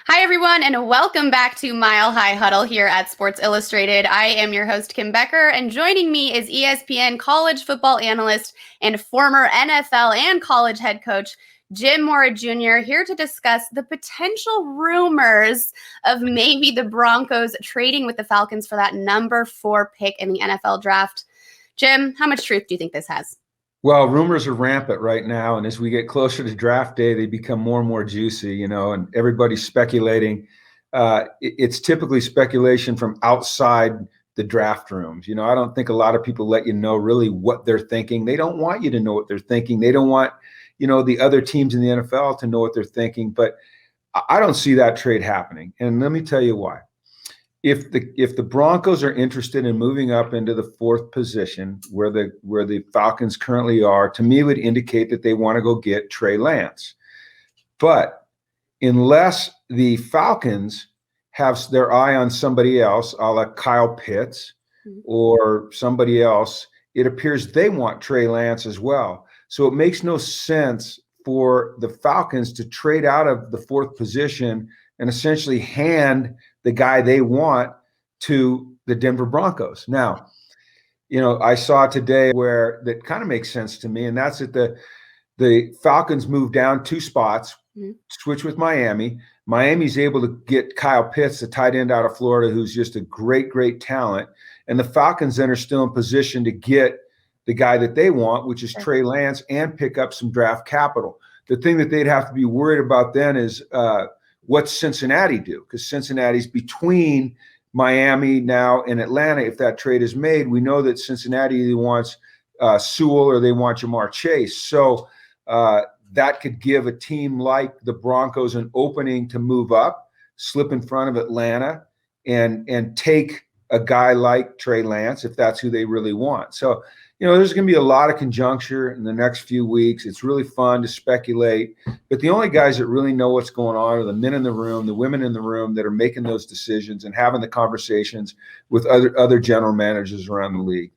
Hi, everyone, and welcome back to Mile High Huddle here at Sports Illustrated. I am your host, Kim Becker, and joining me is ESPN College Football analyst and former NFL and college head coach, Jim Mora Jr., here to discuss the potential rumors of maybe the Broncos trading with the Falcons for that number 4 pick in the NFL draft. Jim, how much truth do you think this has? Well, rumors are rampant right now, and as we get closer to draft day, they become more and more juicy, and everybody's speculating. It's typically speculation from outside the draft rooms. I don't think a lot of people let you know really what they're thinking. They don't want you to know what they're thinking. They don't want, the other teams in the NFL to know what they're thinking, but I don't see that trade happening. And let me tell you why. If the Broncos are interested in moving up into the 4th position where the Falcons currently are, to me would indicate that they want to go get Trey Lance. But unless the Falcons have their eye on somebody else, a la Kyle Pitts or somebody else, it appears they want Trey Lance as well. So it makes no sense for the Falcons to trade out of the 4th position and essentially hand the guy they want to the Denver Broncos. Now, I saw today where that kind of makes sense to me, and that's that the Falcons moved down 2 spots, switch with Miami. Miami's able to get Kyle Pitts, the tight end out of Florida, who's just a great, great talent. And the Falcons then are still in position to get the guy that they want, which is Trey Lance, and pick up some draft capital. The thing that they'd have to be worried about then is what's Cincinnati do? Because Cincinnati's between Miami now and Atlanta. If that trade is made, we know that Cincinnati either wants Sewell or they want Jamar Chase. So that could give a team like the Broncos an opening to move up, slip in front of Atlanta, and take a guy like Trey Lance if that's who they really want. So, there's going to be a lot of conjuncture in the next few weeks. It's really fun to speculate. But the only guys that really know what's going on are the men in the room, the women in the room that are making those decisions and having the conversations with other general managers around the league.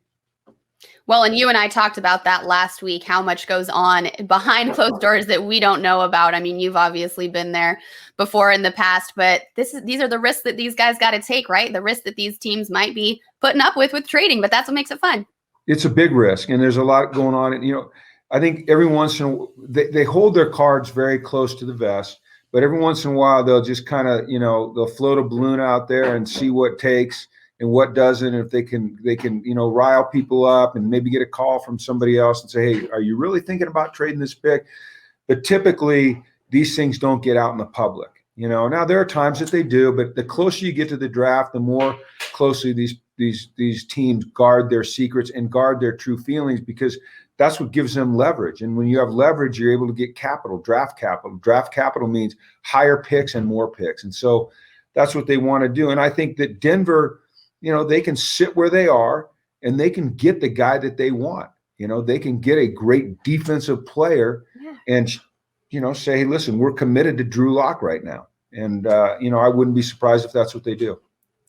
Well, and you and I talked about that last week, how much goes on behind closed doors that we don't know about. I mean, you've obviously been there before in the past, but these are the risks that these guys got to take, right? The risks that these teams might be putting up with trading, but that's what makes it fun. It's a big risk, and there's a lot going on. And, I think every once in a while, they hold their cards very close to the vest, but every once in a while, they'll just kind of, they'll float a balloon out there and see what takes and what doesn't. If they can, rile people up and maybe get a call from somebody else and say, hey, are you really thinking about trading this pick? But typically, these things don't get out in the public. Now there are times that they do, but the closer you get to the draft, the more closely these teams guard their secrets and guard their true feelings, because that's what gives them leverage. And when you have leverage, you're able to get capital, draft capital. Draft capital means higher picks and more picks. And so that's what they want to do. And I think that Denver, they can sit where they are and they can get the guy that they want. They can get a great defensive player and, say, hey, listen, we're committed to Drew Lock right now. And, I wouldn't be surprised if that's what they do.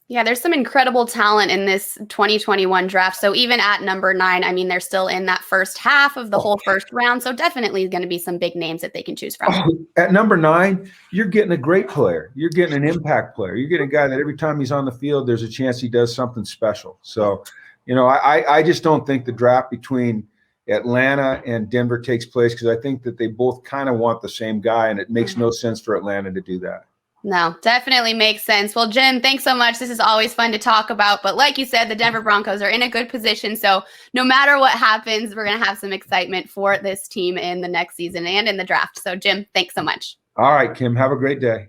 Yeah, there's some incredible talent in this 2021 draft. So even at number 9, I mean, they're still in that first half of the whole first round. So definitely going to be some big names that they can choose from. At number 9, you're getting a great player. You're getting an impact player. You're getting a guy that every time he's on the field, there's a chance he does something special. So, I just don't think the draft between Atlanta and Denver takes place, because I think that they both kind of want the same guy, and it makes no sense for Atlanta to do that. No, definitely makes sense. Well, Jim, thanks so much. This is always fun to talk about. But like you said, the Denver Broncos are in a good position. So no matter what happens, we're going to have some excitement for this team in the next season and in the draft. So, Jim, thanks so much. All right, Kim, have a great day.